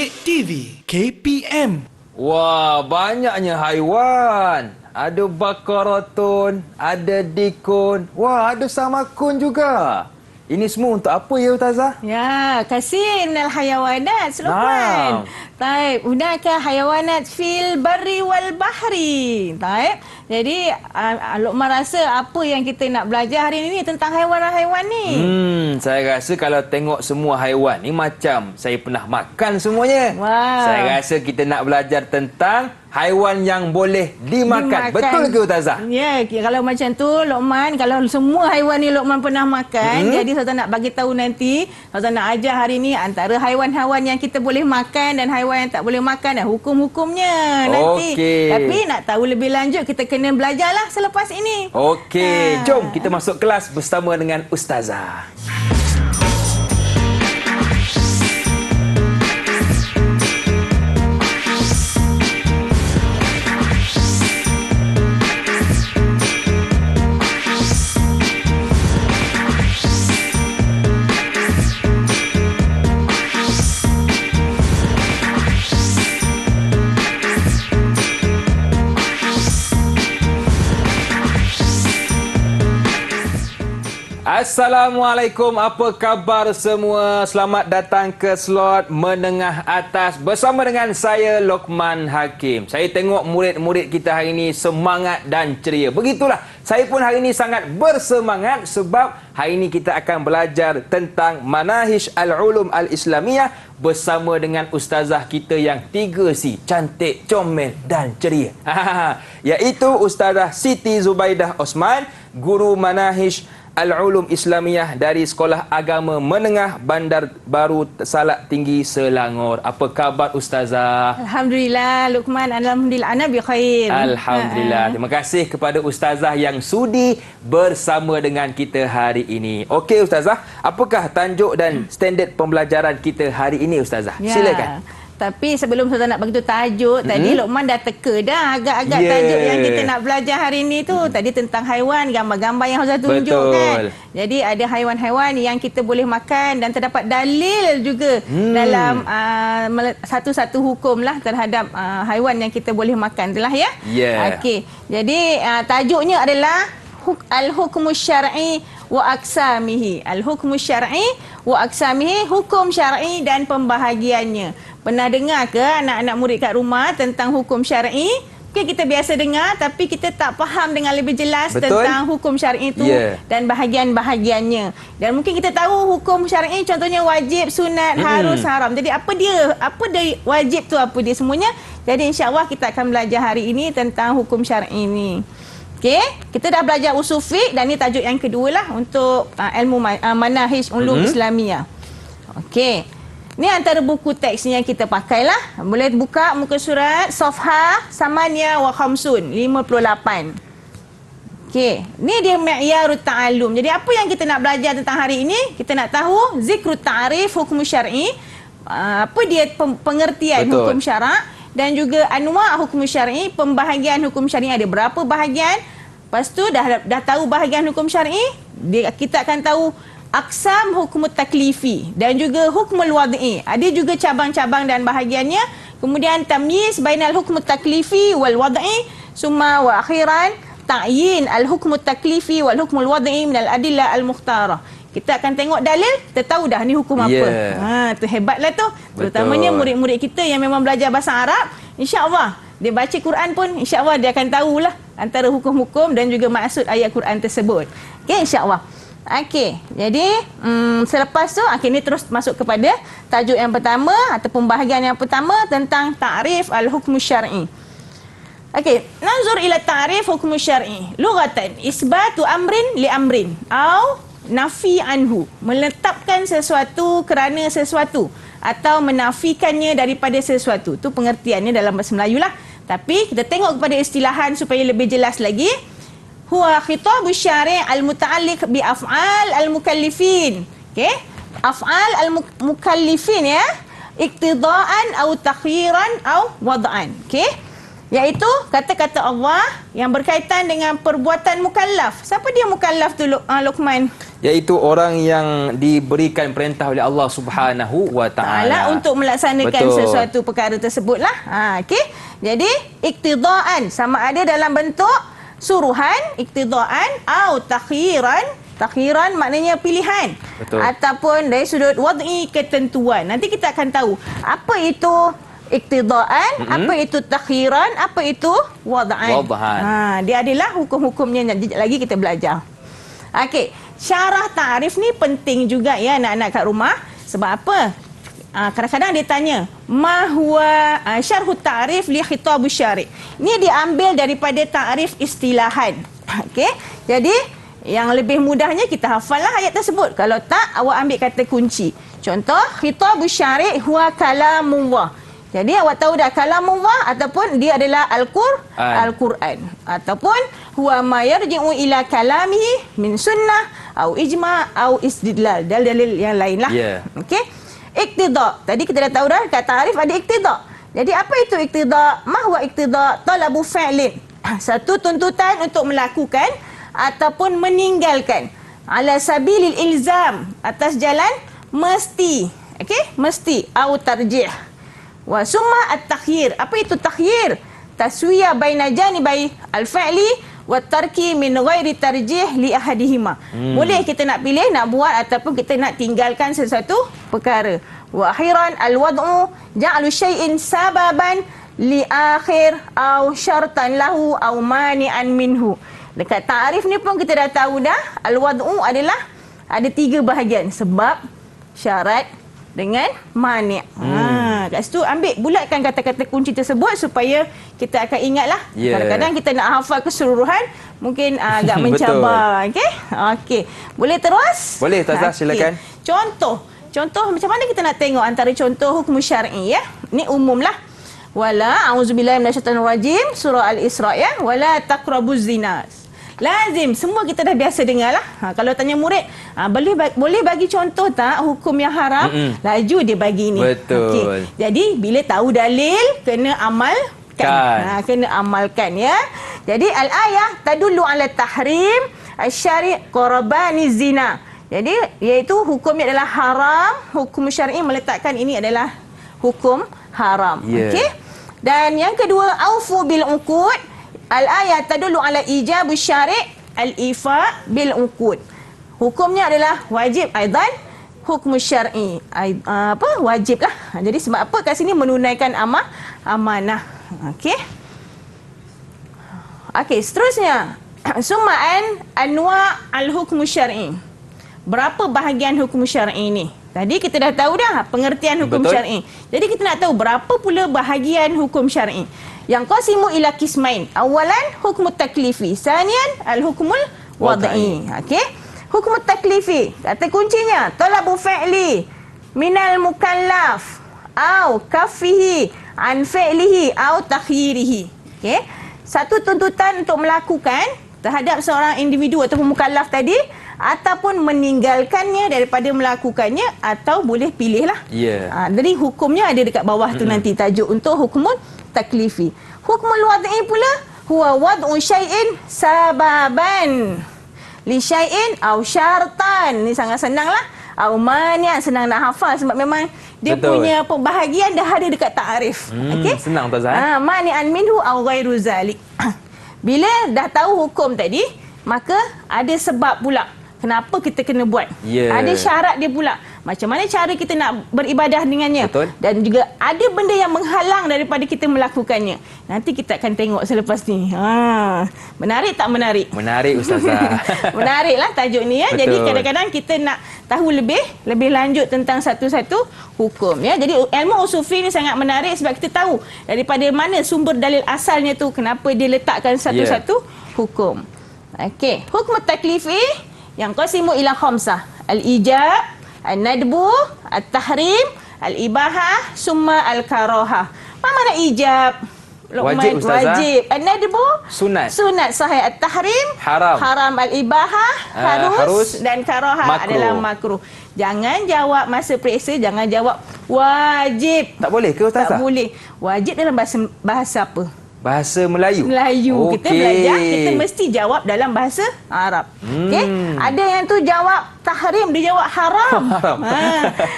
Kek TV KPM. Wah, banyaknya haiwan. Ada bakaratun, ada dikun, wah, ada samakun juga. Ini semua untuk apa ya, Ustazah? Ya, kasih minal hayawanat, Luqman. Taib, hunaka hayawanat fil barri wal bahri. Taib. Jadi Luqman rasa apa yang kita nak belajar hari ini tentang haiwan-haiwan ni? Saya rasa kalau tengok semua haiwan ni macam saya pernah makan semuanya. Wah. Saya rasa kita nak belajar tentang haiwan yang boleh dimakan. Betul ke, Ustazah? Ya, kalau macam tu Luqman, kalau semua haiwan ni Luqman pernah makan, jadi Ustazah nak bagi tahu nanti, Ustazah nak ajar hari ni antara haiwan-haiwan yang kita boleh makan dan haiwan yang tak boleh makan dan hukum-hukumnya nanti. Okey. Tapi nak tahu lebih lanjut kita kena belajarlah selepas ini. Okey, jom kita masuk kelas bersama dengan Ustazah. Assalamualaikum, apa khabar semua? Selamat datang ke slot menengah atas bersama dengan saya Luqman Hakim. Saya tengok murid-murid kita hari ini semangat dan ceria. Begitulah, saya pun hari ini sangat bersemangat sebab hari ini kita akan belajar tentang Manahij Al-Ulum Al-Islamiyah bersama dengan ustazah kita yang 3C, cantik, comel dan ceria. Iaitu Ustazah Siti Zubaidah Osman, guru Manahij Al-Ulum Islamiyah dari Sekolah Agama Menengah Bandar Baru Salak Tinggi Selangor. Apa khabar Ustazah? Alhamdulillah Luqman, alhamdulillah ana bi khair. Alhamdulillah. Terima kasih kepada Ustazah yang sudi bersama dengan kita hari ini. Okey Ustazah, apakah tajuk dan standard pembelajaran kita hari ini Ustazah? Ya. Silakan. Tapi sebelum Ustazah nak begitu tajuk, tadi Luqman dah teka dah agak-agak tajuk yang kita nak belajar hari ini tu. Tadi tentang haiwan, gambar-gambar yang Ustazah tunjukkan. Jadi ada haiwan-haiwan yang kita boleh makan dan terdapat dalil juga dalam satu-satu hukum lah terhadap haiwan yang kita boleh makan. Itulah ya. Okey. Jadi tajuknya adalah Al-Hukmu Syar'i wa Aqsamihi. Al-Hukmu Syar'i wa Aqsamihi, hukum syar'i dan pembahagiannya. Pernah dengar ke anak-anak murid kat rumah tentang hukum syar'i? Mungkin kita biasa dengar tapi kita tak faham dengan lebih jelas tentang hukum syar'i itu dan bahagian-bahagiannya. Dan mungkin kita tahu hukum syar'i contohnya wajib, sunat, harus, haram. Jadi apa dia wajib tu, apa dia semuanya. Jadi insya-Allah kita akan belajar hari ini tentang hukum syar'i ini. Okey, kita dah belajar usul fiqh dan ni tajuk yang kedua lah untuk ilmu Manahij Ulum Islamiyah. Okey. Ni antara buku teks yang kita pakailah. Boleh buka muka surat Safha Samania wa Khamsun 58. Okey, ni dia Mi'yarut Ta'allum. Jadi apa yang kita nak belajar tentang hari ini? Kita nak tahu zikrut ta'rif hukum syar'i. Apa dia pengertian hukum syarak dan juga anwa' hukum syar'i, pembahagian hukum syar'i ada berapa bahagian. Lepas tu dah tahu bahagian hukum syar'i, kita akan tahu aqsam hukum taklifi dan juga hukmul wad'i. Ada juga cabang-cabang dan bahagiannya. Kemudian tamyiz bainal hukm taklifi wal wad'i, summa wa akhiran ta'yin al hukm taklifi wal hukmul wad'i min al adillah al mukhtarah. Kita akan tengok dalil, kita tahu dah ni hukum apa. Tu hebatlah tu. Terutamanya murid-murid kita yang memang belajar bahasa Arab, insya-Allah dia baca Quran pun insya-Allah dia akan tahulah antara hukum-hukum dan juga maksud ayat Quran tersebut. Okey, insya-Allah. Okey, jadi selepas tu ini terus masuk kepada tajuk yang pertama atau pembahagian yang pertama tentang ta'rif al-hukm syar'i. Okey, nanzur ila ta'rif hukm syar'i. Lughatan isbatu amrin li amrin au nafi anhu, menetapkan sesuatu kerana sesuatu atau menafikannya daripada sesuatu. Tu pengertiannya dalam bahasa Melayu lah. Tapi kita tengok kepada istilahan supaya lebih jelas lagi. Huwa khitabu syari' al-muta'alliq bi af'al al-mukallifin. Okey? Af'al al-mukallifin ya. Iqtidaan atau takhyiran atau wad'an. Okey? Iaitu kata-kata Allah yang berkaitan dengan perbuatan mukallaf. Siapa dia mukallaf tu Luqman? Iaitu orang yang diberikan perintah oleh Allah Subhanahu wa taala untuk melaksanakan sesuatu perkara tersebutlah. Okey. Jadi iktidaan sama ada dalam bentuk suruhan, iktidaan atau takhiran. Takhiran maknanya pilihan. Betul. Ataupun dari sudut wad'i, ketentuan. Nanti kita akan tahu apa itu iktidaan, apa itu takhiran, apa itu wad'an. Dia adalah hukum-hukumnya. Sekejap lagi kita belajar. Okey, syarah ta'rif ni penting juga ya anak-anak kat rumah. Sebab apa? Kadang-kadang dia tanya, ma huwa syarh ta'rif li khitab syari'. Ini diambil daripada ta'rif istilahan. Okey. Jadi yang lebih mudahnya kita hafallah ayat tersebut. Kalau tak, awak ambil kata kunci. Contoh, khitab syari' huwa kalamullah. Jadi awak tahu dah kalamullah ataupun dia adalah Al-Quran ataupun huwa ma yarji'u ila kalamihi min sunnah atau ijma' atau istidlal, dalil yang lain lah. Okey. Iktida. Tadi kita dah tahu dah kat ta'rif ada iktida. Jadi apa itu iktida? Ma huwa iktida? Talabu fi'lin. Satu tuntutan untuk melakukan ataupun meninggalkan ala sabilil ilzam, atas jalan mesti. Okey? Mesti atau tarjih. Wa summa at-takhyir. Apa itu takhyir? Taswiyah baina janibai al-fa'li wa tarki min ghairi tarjih li ahadihima. Boleh kita nak pilih nak buat ataupun kita nak tinggalkan sesuatu perkara. Wa akhiran al-wad'u ja'alu syai'in sababan li akhir au syartan lahu au mani'an minhu. Dekat ta'rif ni pun kita dah tahu dah al-wad'u adalah ada 3 bahagian, sebab, syarat dengan mani'. Kat situ ambil bulatkan kata-kata kunci tersebut supaya kita akan ingatlah. Kadang-kadang kita nak hafal keseluruhan mungkin agak mencabar. Okey. Boleh terus? Boleh, Ustazah, silakan. Contoh macam mana kita nak tengok antara contoh hukum syar'i ya? Ni umumlah. Wala a'udzubillahi minasyaitanir rajim, surah Al-Isra ya. Wala taqrabuz zina. Lazim, semua kita dah biasa dengar lah. Kalau tanya murid, boleh bagi contoh tak hukum yang haram? Laju dia bagi ni. Betul. Jadi, bila tahu dalil, kena amalkan. Kena amalkan ya. Jadi, al-ayah tadullu ala tahrim al-syari' qarabani zina. Jadi, iaitu hukumnya adalah haram. Hukum syar'i meletakkan ini adalah hukum haram. Okey. Dan yang kedua, aufu bil uqud. Al-ayat tadullu ala ijab syari' al-ifa bil uqud. Hukumnya adalah wajib aidan hukum syar'i. Wajib lah. Jadi sebab apa kat sini menunaikan amanah. Okey. Okey, seterusnya suma'an anwa' al-hukm syar'i. Berapa bahagian hukum syar'i ni? Tadi kita dah tahu dah pengertian hukum syar'i. Jadi kita nak tahu berapa pula bahagian hukum syar'i. Yang qasimu ila qismain. Awalan hukmut taklifi, sanian al-hukmul wad'i. Okey. Hukmut taklifi, kata kuncinya talabu fi'li minal mukallaf au kafihi an fi'lihi au takhyirihi. Okey. Satu tuntutan untuk melakukan terhadap seorang individu ataupun mukallaf tadi, ataupun meninggalkannya daripada melakukannya, atau boleh pilihlah. Jadi hukumnya ada dekat bawah tu nanti tajuk untuk hukmul taklifi. Hukmul wad'i pula huwa wad'u syai'in sababan li syai'in au syartan. Ni sangat senanglah. Au mani'an, senang nak hafal sebab memang dia punya pembahagian dah ada dekat ta'rif. Okey. Senang Ustazah. Mani'an minhu au ghairu zalik. Bila dah tahu hukum tadi, maka ada sebab pula kenapa kita kena buat. Ada syarat dia pula. Macam mana cara kita nak beribadah dengannya. Dan juga ada benda yang menghalang daripada kita melakukannya. Nanti kita akan tengok selepas ni. Menarik tak menarik? Menarik Ustazah. Menariklah tajuk ni ya. Jadi kadang-kadang kita nak tahu lebih lanjut tentang satu-satu hukum ya. Jadi ilmu usul fiqh ni sangat menarik sebab kita tahu daripada mana sumber dalil asalnya tu, kenapa dia letakkan satu-satu hukum. Okey, hukum taklifi yang qasimu ila khamsah. Al-ijab, al-nadbu, al-tahrim, al-ibahah, summa al-karahah. Apa mana ijab? Wajib Ustazah. Wajib. Al-nadbu sunat. Sunat sahih. Al-tahrim haram. Al-ibahah harus dan karahah adalah makruh. Jangan jawab masa periksa, jangan jawab wajib. Tak boleh ke Ustazah? Tak boleh. Wajib dalam bahasa apa? Bahasa Melayu. Melayu. Kita Okey. belajar, kita mesti jawab dalam bahasa Arab. Okey? Ada yang tu jawab tahrim, dia jawab haram. Haram.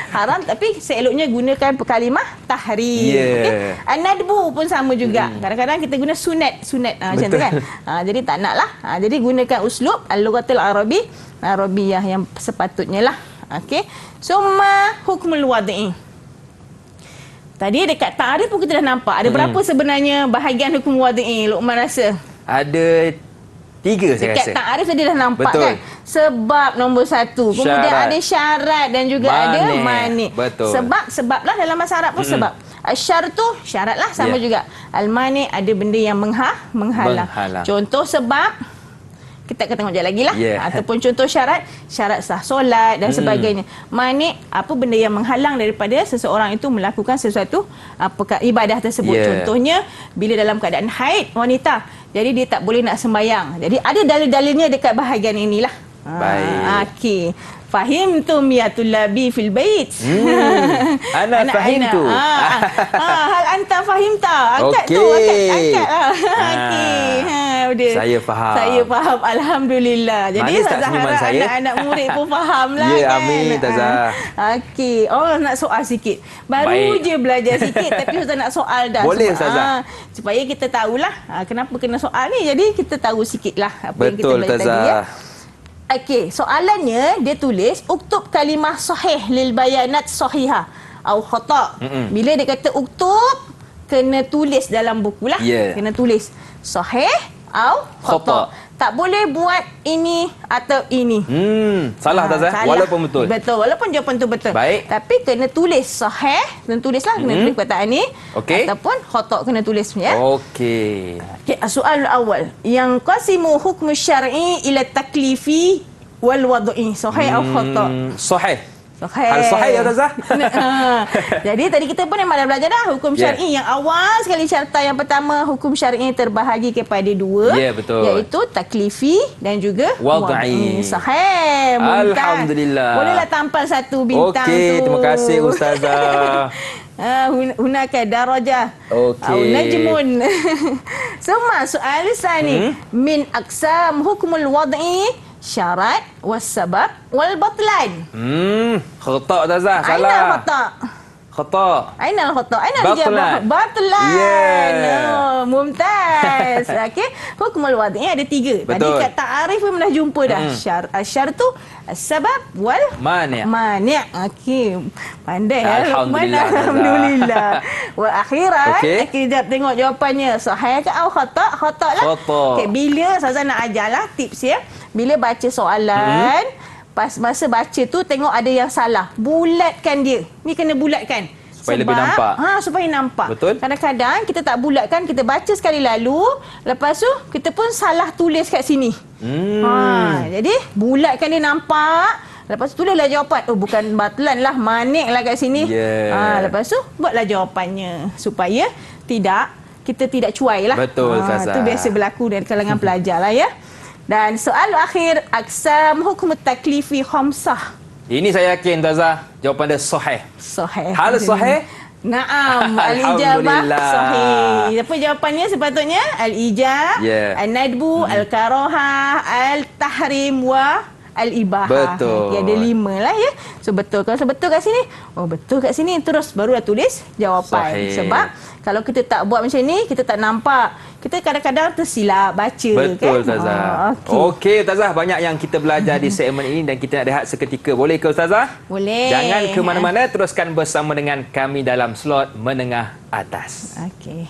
Haram, tapi seeloknya gunakan kalimah tahrim. Yeah. Okey? An-nadbu pun sama juga. Kadang-kadang kita guna sunat. Macam tu kan. Jadi tak nak lah. Jadi gunakan uslub al-lughatul Arabiyah yang sepatutnya lah. Okey. Summa hukmul wad'i. Tadi dekat ta'arif pun kita dah nampak. Ada berapa sebenarnya bahagian hukum wad'i, Luqman rasa? Ada 3 saya Dekat rasa. ta'arif tadi dah nampak. Betul. Kan? Sebab nombor 1. Kemudian Syarat. ada syarat dan juga ada manik. Betul. Sebab lah dalam bahasa Arab pun sebab. Asyartu syarat lah sama juga. Al-manik ada benda yang menghalang. Contoh sebab kita akan tengok sekejap lagi lah. Ataupun contoh syarat sah solat dan sebagainya. Manik, apa benda yang menghalang daripada seseorang itu melakukan sesuatu ibadah tersebut. Contohnya, bila dalam keadaan haid wanita, jadi dia tak boleh nak sembahyang. Jadi ada dalil-dalilnya dekat bahagian inilah. Baik. Okey. Fahimtum ya tullabi fil bait. Ana fahimtu. Hal anta fahimta. Angkat Okey. tu, angkat lah. Okey. Saya faham. Saya faham. Alhamdulillah. Jadi Manis tak Ustazah senyuman harap saya? anak-anak murid pun faham lah Ya, kan. amin, Ustazah. Okey. Oh, nak soal sikit. Baru Baik. je belajar sikit tapi Ustazah nak soal dah. Boleh, Ustazah. Supaya kita tahulah kenapa kena soal ni. Jadi kita tahu sikitlah apa yang kita Betul, belajar tadi ya. Ustazah. Okey, soalannya dia tulis uktub kalimah sahih lil bayanat sahihah au khata. Bila dia kata uktub, kena tulis dalam buku lah. Kena tulis sahih au khata. Tak boleh buat ini atau ini. Salah Ustazah, salah. walaupun betul. Betul, walaupun jawapan tu betul. Baik. Tapi kena tulis sahih, kena tulislah, kena tulis perkataan ni. Okey. Ataupun khata kena tulis ya. Okey. Okay, soal awal. Yang qasimu hukmu syar'i ila taklifi wal wad'i. Sahih atau khata? Sahih. Sahih. Hal sahih ya Ustazah? Jadi tadi kita pun memang dah belajar dah hukum syar'i yang awal sekali syarta yang pertama hukum syar'i terbahagi kepada 2 betul. iaitu taklifi dan juga wad'i. Sahih. Mumtaz. Alhamdulillah. Bolehlah tampal 1 bintang tu. Okey, terima kasih Ustazah. Hunaka darajah. Okey. Au najmun. Summa soal sani min aqsam hukmul wad'i syarat was sabab wal batlan. Khata Ustazah, Aina salah. khata? Khata. Aina khata? Aina Batlan. dijawab? Batlan. Yeah. Oh, mumtaz. Okey, hukmul wad'i ada 3. Tadi Betul. kat ta'arif pun dah jumpa dah. Syartu, as-sabab wal Mani'. Mani'. Okey. Pandai ya. Alhamdulillah, Ustazah. Alhamdulillah. Wa akhiran, Okey. kita tengok jawapannya. Sahih ke au khata? Khata lah. Khata. Okey, bila Ustazah nak ajarlah tips ya. Bila baca soalan, pas masa baca tu tengok ada yang salah. Bulatkan dia. Ni kena bulatkan. Supaya lebih nampak. Supaya nampak. Betul. Kadang-kadang kita tak bulatkan, kita baca sekali lalu, lepas tu kita pun salah tulis kat sini. Jadi bulatkan dia nampak. Lepas tu tulislah jawapan. Oh, bukan batlan lah, manik lah kat sini. Lepas tu buatlah jawapannya supaya kita tidak cuai lah. Betul, Ustazah. Itu biasa berlaku dari kalangan pelajar lah ya. Dan soal akhir, aksam hukum taklifi khamsah. Ini saya yakin Ustazah, jawapan dia sahih. Sahih. Hal sahih? Naam, al-ijabah Alhamdulillah. sahih. Apa jawapannya sepatutnya? Al-ijab, an-nadbu, al-karahah, al-tahrim wa al-ibahah. Betul. Ada 5 lah ya. So betul. Kalau betul kat sini, betul kat sini, terus barulah tulis jawapan. Sahih. Sebab kalau kita tak buat macam ni, kita tak nampak. Kita kadang-kadang tersilap baca. Betul, kan? Ustazah. Okey, Ustazah. Banyak yang kita belajar di segmen ini dan kita nak rehat seketika. Boleh ke, Ustazah? Boleh. Jangan ke mana-mana. Teruskan bersama dengan kami dalam slot menengah atas. Okey.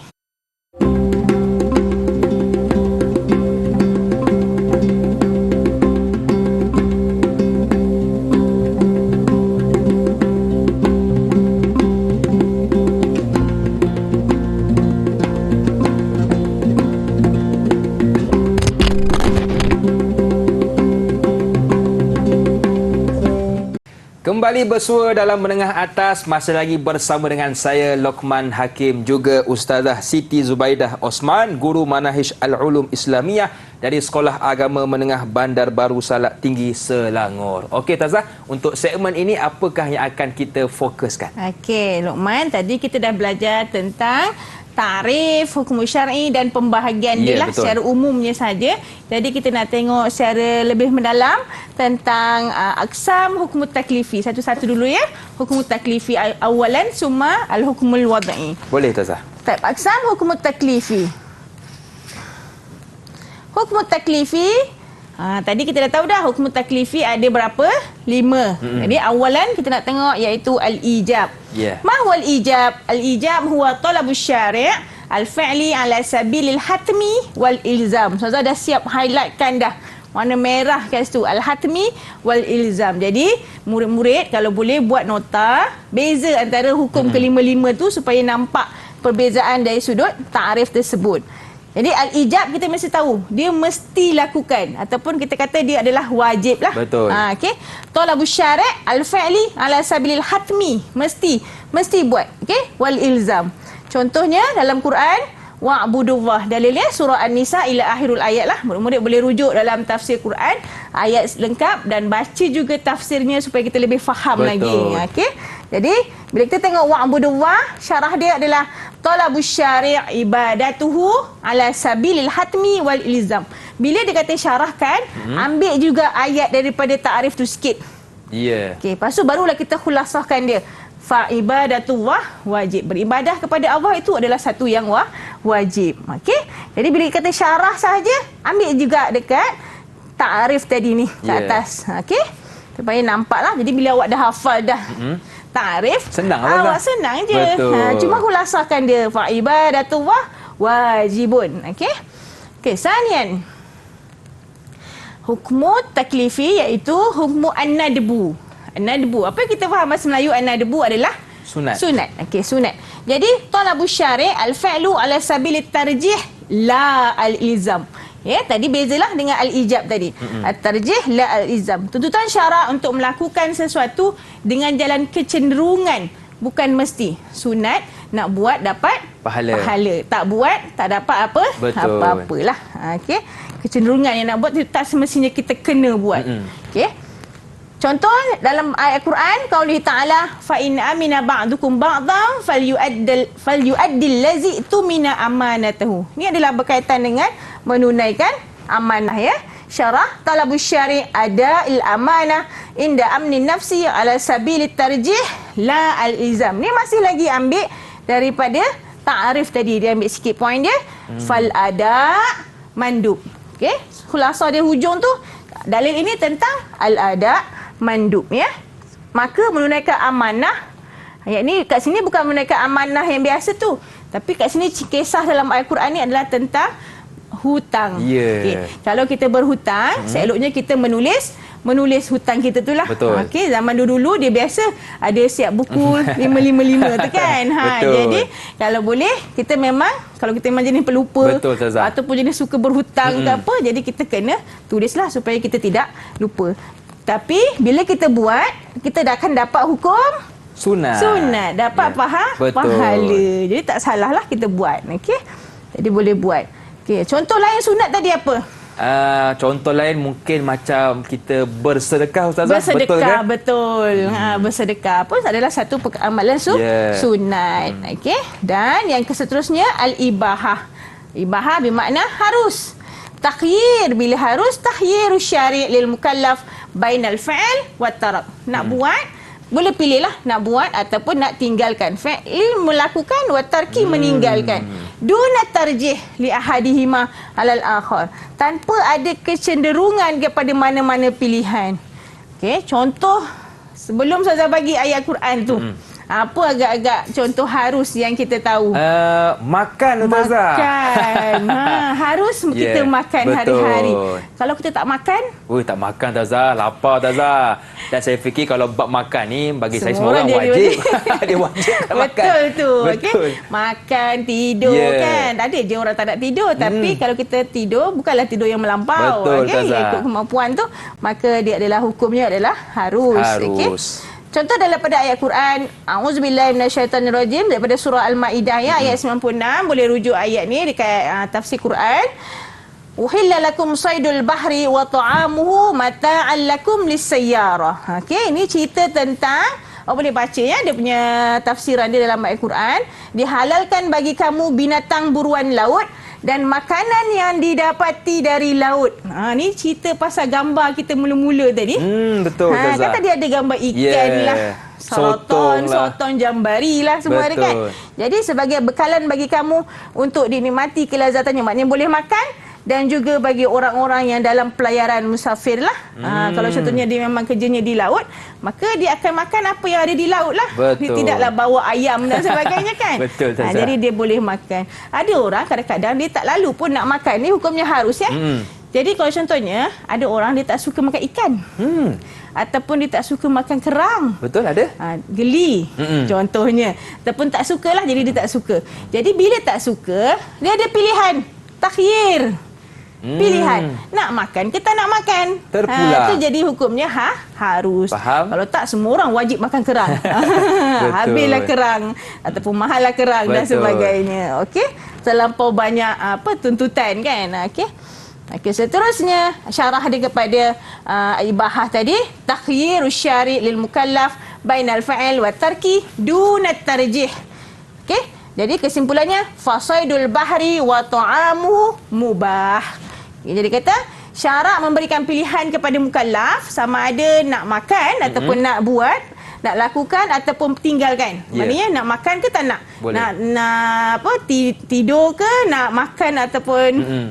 Kembali bersua dalam menengah atas, masih lagi bersama dengan saya Luqman Hakim, juga Ustazah Siti Zubaidah Osman, guru Manahij Al-Ulum Islamiyah dari Sekolah Agama Menengah Bandar Baru Salak Tinggi Selangor. Okey Ustazah, untuk segmen ini apakah yang akan kita fokuskan? Okey, Luqman, tadi kita dah belajar tentang Ta'rif, hukum syar'i dan pembahagian dia lah betul. secara umumnya saja. Jadi kita nak tengok secara lebih mendalam tentang aqsam hukum taklifi. Satu-satu dulu ya. Hukum taklifi awalan summa al-hukmul wad'i. Boleh Ustazah. Taib aqsam hukum taklifi. Hukum taklifi, tadi kita dah tahu dah hukum taklifi ada berapa? 5. Jadi awalan kita nak tengok iaitu al-ijab. Ma huwa al-ijab? Al-ijab huwa talabus syari' al-fi'li ala sabilil hatmi wal ilzam. Ustazah dah siap highlightkan dah. Warna merah kat situ, al-hatmi wal ilzam. Jadi murid-murid kalau boleh buat nota beza antara hukum kelima-lima tu supaya nampak perbezaan dari sudut ta'rif tersebut. Jadi al-ijab kita mesti tahu dia mesti lakukan ataupun kita kata dia adalah wajib lah. Betul. Okey. Talabus syari' al-fi'li ala sabilil hatmi, mesti buat. Okey? Wal ilzam. Contohnya dalam Quran wa'budullah. Dalilnya surah An-Nisa ila akhirul ayat lah. Murid-murid boleh rujuk dalam tafsir Quran ayat lengkap dan baca juga tafsirnya supaya kita lebih faham lagi. Okey. Jadi bila kita tengok wa'budullah, syarah dia adalah talabus syari' ibadatuhu ala sabilil hatmi wal ilzam. Bila dia kata syarahkan, ambil juga ayat daripada ta'rif tu sikit. Okey, lepas tu barulah kita khulasahkan dia. Fa ibadatullah wajib. Beribadah kepada Allah itu adalah satu yang wajib. Okey? Jadi bila dia kata syarah sahaja, ambil juga dekat ta'rif tadi ni kat atas. Okey? Supaya nampaklah. Jadi bila awak dah hafal dah ta'rif, senang awak senang je. Cuma khulasahkan dia. Fa ibadatullah wajibun. Okey? Okey, sanian. Hukmu taklifi iaitu hukmu an-nadbu. An-nadbu. Apa yang kita faham bahasa Melayu an-nadbu adalah sunat. Okey, sunat. Jadi talabus syari' al-fi'lu ala sabilit tarjih la al-ilzam. Ya, tadi bezalah dengan al-ijab tadi. At-tarjih la al-ilzam. Tuntutan syarak untuk melakukan sesuatu dengan jalan kecenderungan, bukan mesti. Sunat nak buat dapat pahala. Tak buat tak dapat apa? Apa-apalah. Okey. Kecenderungan yang nak buat itu tak semestinya kita kena buat. Okey. Contoh dalam ayat Quran qaulih ta'ala fa in amina ba'dukum ba'dhan falyu'addil ladzi tumina amanatahu. Ini adalah berkaitan dengan menunaikan amanah ya. Syarah talabus syari' ada'il amanah inda amnin nafsi ala sabilit tarjih la al-ilzam. Ni masih lagi ambil daripada ta'rif tadi, dia ambil sikit poin dia. Fal ada mandub. Okey, khulasah dia hujung tu dalil ini tentang al-ada mandub ya. Maka menunaikan amanah, ayat ni kat sini bukan menunaikan amanah yang biasa tu, tapi kat sini kisah dalam ayat Quran ni adalah tentang hutang. Okay. Kalau kita berhutang, seeloknya kita menulis hutang kita tu lah. Okey, zaman dulu dia biasa ada siap buku 555 tu kan. Jadi kalau boleh kita memang kalau kita memang jenis pelupa ataupun jenis suka berhutang ke apa, jadi kita kena tulislah supaya kita tidak lupa. Tapi bila kita buat, kita dah akan dapat hukum sunat, dapat pahala. Jadi tak salahlah kita buat. Okey. Jadi boleh buat. Okey, contoh lain sunat tadi apa? Contoh lain mungkin macam kita bersedekah Ustazah. Bersedekah, betul. Bersedekah pun adalah satu amalan sunat. Okey. Dan yang seterusnya al-ibahah. Ibahah bermakna harus. Takhyir, bila harus takhyirus syari' lil mukallaf bainal fa'il wa tarab. Nak buat, boleh pilihlah nak buat ataupun nak tinggalkan. Fa'il melakukan wa tarki meninggalkan. Duna tarjih li ahadihima alal akhar. Tanpa ada kecenderungan kepada mana-mana pilihan. Okey, contoh sebelum saya bagi ayat Quran tu. Apa agak-agak contoh harus yang kita tahu? Makan Ustazah. Makan. Harus kita makan hari-hari. Kalau kita tak makan? Tak makan Ustazah. Lapar Ustazah. Dan saya fikir kalau bab makan ni bagi saya semua orang dia wajib. Dia wajib makan. Betul tu. Okay? Makan, tidur kan. Ada je orang tak nak tidur. Tapi kalau kita tidur, bukanlah tidur yang melampau. Betul ikut kemampuan tu, maka dia adalah hukumnya adalah harus. Okay? Contoh daripada ayat Quran, A'udzubillahi minasyaitanirrajim, daripada surah Al-Maidah ya, ayat 96, boleh rujuk ayat ni dekat tafsir Quran. Uhilla lakum saydul bahri wa ta'amuhu mata'an lakum lis-sayyarah. Okey, ini cerita tentang Awak boleh baca ya dia punya tafsiran dia dalam Al-Quran. Dihalalkan bagi kamu binatang buruan laut dan makanan yang didapati dari laut. Ni cerita pasal gambar kita mula-mula tadi. Betul, Ustazah. Kan tadi ada gambar ikan lah. Sotong jambari lah semua ada kan. Jadi sebagai bekalan bagi kamu untuk dinikmati kelazatannya. Maknanya boleh makan. Dan juga bagi orang-orang yang dalam pelayaran musafir lah. Kalau contohnya dia memang kerjanya di laut, maka dia akan makan apa yang ada di laut lah. Dia tidaklah bawa ayam dan sebagainya kan. Betul, jadi dia boleh makan. Ada orang kadang-kadang dia tak lalu pun nak makan. Ni hukumnya harus ya. Jadi kalau contohnya ada orang dia tak suka makan ikan. Ataupun dia tak suka makan kerang. Betul, ada. Geli contohnya. Ataupun tak sukalah jadi dia tak suka. Jadi bila tak suka, dia ada pilihan. Takhyir. Pilihan nak makan ke tak nak makan. Terpulang. Itu jadi hukumnya harus. Faham? Kalau tak semua orang wajib makan kerang. Habislah kerang ataupun mahallah kerang dan sebagainya. Okey, terlampau banyak tuntutan kan. Okey, seterusnya syarah dia kepada ibahah tadi, takhyirus syari' lil mukallaf bainal fa'il wa tarki duna tarjih. Okey, jadi kesimpulannya fasaidul bahri wa ta'amuhu mubah. Jadi kata syarak memberikan pilihan kepada mukallaf sama ada nak makan ataupun nak buat, nak lakukan ataupun tinggalkan. Maknanya nak makan ke tak nak? Boleh. Nak tidur ke, nak makan ataupun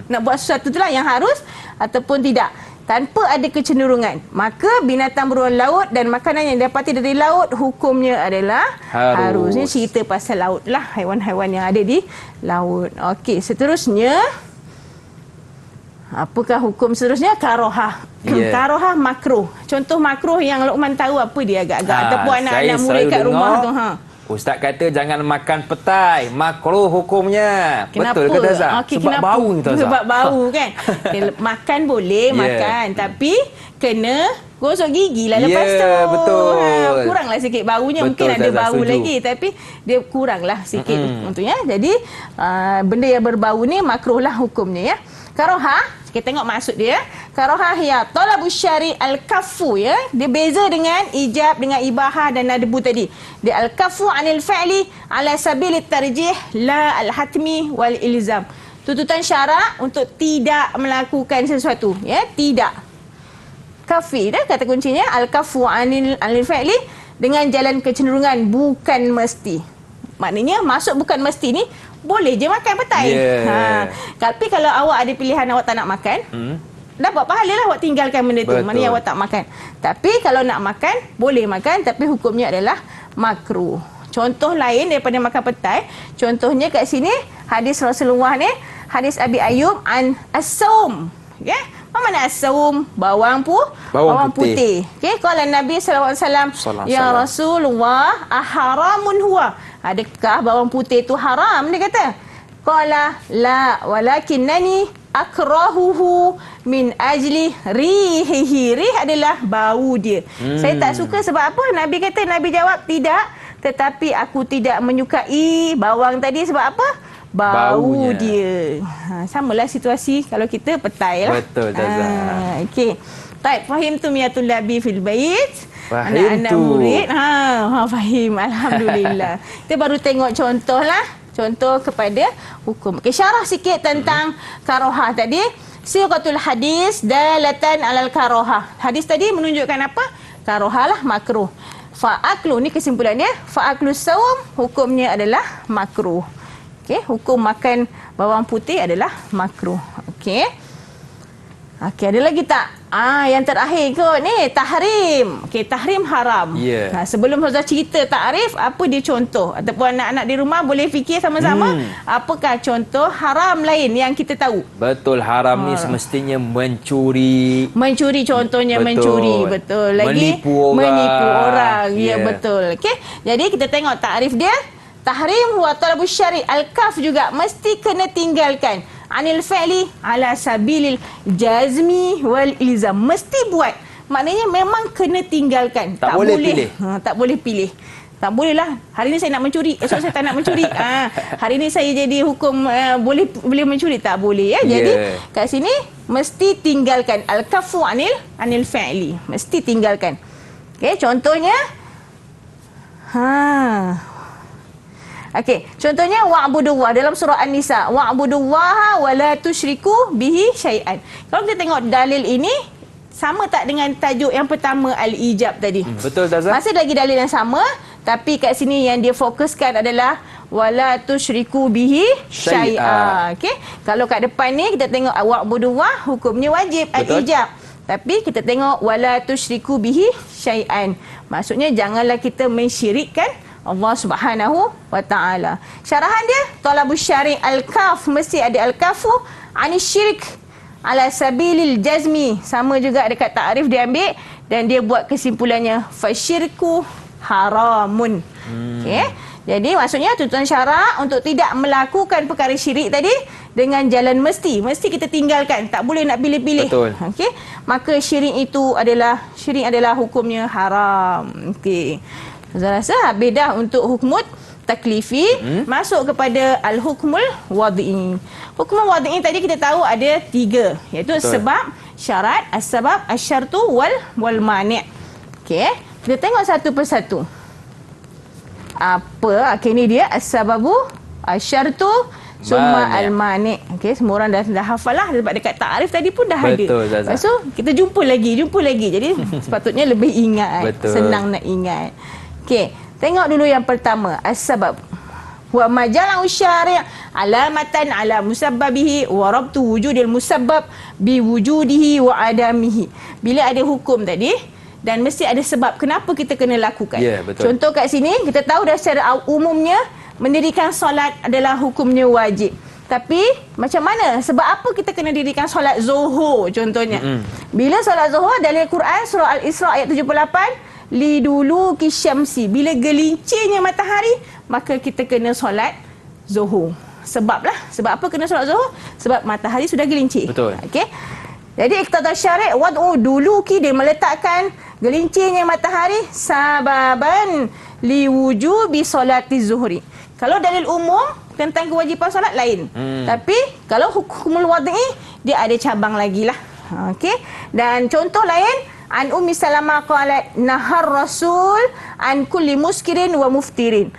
nak buat sesuatu itulah yang harus ataupun tidak. Tanpa ada kecenderungan. Maka binatang beruang laut dan makanan yang didapati dari laut hukumnya adalah harus. Ini cerita pasal laut lah, haiwan-haiwan yang ada di laut. Okey, seterusnya apakah hukum seterusnya? Karohah. Karohah makruh. Contoh makruh yang Luqman tahu apa dia agak-agak ataupun anak-anak murid kat rumah tu. Ustaz kata jangan makan petai, makruh hukumnya. Kenapa? Betul ke Tazah? Sebab kenapa? Bau ni Tazah. Sebab bau kan. Makan boleh makan, tapi kena gosok gigi lah lepas tu. Betul. Kuranglah sikit baunya. Betul, mungkin ada Tazah, bau setuju. lagi tapi dia kuranglah sikit tentunya. Jadi benda yang berbau ni makruh lah hukumnya ya. Karohah, kita tengok maksud dia. Karohah ya talabus syari' al-kaffu ya. Dia beza dengan ijab, dengan ibahah dan nadbu tadi. Dia al-kaffu anil fa'li ala sabilit tarjih la al-hatmi wal ilzam. Tuntutan syarak untuk tidak melakukan sesuatu ya, tidak. Kafi dah kata kuncinya al-kaffu anil fa'li dengan jalan kecenderungan bukan mesti. Maknanya masuk bukan mesti ni boleh je makan petai. Tapi kalau awak ada pilihan awak tak nak makan, dapat pahala lah awak tinggalkan benda tu. Maknanya awak tak makan. Tapi kalau nak makan, boleh makan tapi hukumnya adalah makruh. Contoh lain daripada makan petai, contohnya kat sini hadis Rasulullah ni, hadis Abi Ayyub an as-saum. Ya. Apa makna as-saum? Bawang putih. Okey, qala Nabi sallallahu alaihi wasallam, ya Rasulullah, aharamun huwa? Adakah bawang putih itu haram? Dia kata. Qala la walakinnani akrahuhu min ajli rihihi. Rih adalah bau dia. Saya tak suka sebab apa? Nabi kata, Nabi jawab tidak, tetapi aku tidak menyukai bawang tadi sebab apa? Bau dia. Samalah situasi kalau kita petai lah. Betul, Tazah. Okey. Baik, fahim tu miyatul labi fil bait. Fahim Anak-anak tu. murid. Fahim. Alhamdulillah. Kita baru tengok contoh lah. Contoh kepada hukum. Okay, syarah sikit tentang karohah tadi. Siqatul hadis dalatan alal karohah. Hadis tadi menunjukkan apa? Karohah lah, makruh. Fa'aklu, ni kesimpulannya. Fa'aklu sawm, hukumnya adalah makruh. Okay, hukum makan bawang putih adalah makruh. Okey. Okey, ada lagi tak? Yang terakhir kot ni, tahrim. Okey, tahrim haram. Sebelum Ustazah cerita takrif, apa dia contoh? Ataupun anak-anak di rumah boleh fikir sama-sama, apakah contoh haram lain yang kita tahu? Betul, haram ni semestinya mencuri. Mencuri contohnya, mencuri. Betul. Lagi menipu orang. Ya, betul. Okey. Jadi kita tengok takrif dia. Tahrim huwa talabus syari' al-kaf juga mesti kena tinggalkan. Anil fi'li ala sabilil jazmi wal ilzam. Mesti buat. Maknanya memang kena tinggalkan. Tak boleh pilih. Tak boleh pilih. Tak boleh lah. Hari ni saya nak mencuri, esok saya tak nak mencuri. Hari ni saya jadi hukum boleh mencuri. Tak boleh ya. Jadi kat sini mesti tinggalkan. Al-kafu anil fi'li. Mesti tinggalkan. Okey, contohnya Okey, contohnya wa'budullah dalam surah An-Nisa, wa'budullaha wa la tusyriku bihi syai'an. Kalau kita tengok dalil ini sama tak dengan tajuk yang pertama al-ijab tadi? Betul Ustazah. Masih lagi dalil yang sama, tapi kat sini yang dia fokuskan adalah wala tusyriku bihi syai'a. Okey. Kalau kat depan ni kita tengok wa'budullah hukumnya wajib al-ijab. Tapi kita tengok wala tusyriku bihi syai'an. Maksudnya janganlah kita mensyirikkan Allah Subhanahu wa taala. Syarahan dia talabus syari' al-kaf, mesti ada al-kafu anis syirik ala sabilil jazmi. Sama juga dekat takrif dia ambil dan dia buat kesimpulannya fasyirku haramun. Okey. Jadi maksudnya tuntutan syarak untuk tidak melakukan perkara syirik tadi dengan jalan mesti kita tinggalkan, tak boleh nak pilih-pilih. Betul. Okey. Maka syirik adalah hukumnya haram. Okey. Saya rasa habis dah untuk hukmut taklifi. Masuk kepada al-hukmul wad'i. Hukmul wad'i tadi kita tahu ada 3, iaitu sebab, syarat, as-sabab, asy-syartu wal mani'. Okey, kita tengok satu persatu. Apa? Okey, ni dia as-sababu, asy-syartu, summa al-mani'. Okey, semua orang dah hafal lah sebab dekat takrif tadi pun dah ada. Betul, Zaza. Lepas tu kita jumpa lagi. Jadi sepatutnya lebih ingat. Betul. Senang nak ingat. Okey, tengok dulu yang pertama, as-sabab. Wa majalahu syari' alamatan ala musabbabihi wa rabtu wujudil musabbab bi wujudihi wa adamihi. Bila ada hukum tadi dan mesti ada sebab kenapa kita kena lakukan. Ya, betul. Contoh kat sini kita tahu dah secara umumnya mendirikan solat adalah hukumnya wajib. Tapi macam mana? Sebab apa kita kena dirikan solat Zuhur contohnya? Bila solat Zuhur dalil Quran surah Al-Isra ayat 78, liduluki syamsi, bila gelincirnya matahari maka kita kena solat Zuhur. Sebab apa kena solat Zuhur? Sebab matahari sudah gelincir. Betul. Okey. Jadi iqtada syari' wad'u duluki, dia meletakkan gelincirnya matahari sababan liwujubi solati zuhri. Kalau dalil umum tentang kewajipan solat lain. Tapi kalau hukumul wad'i dia ada cabang lagi lah. Okey. Dan contoh lain, an Ummi Salamah qalat nahar Rasul an kulli muskirin wa muftirin.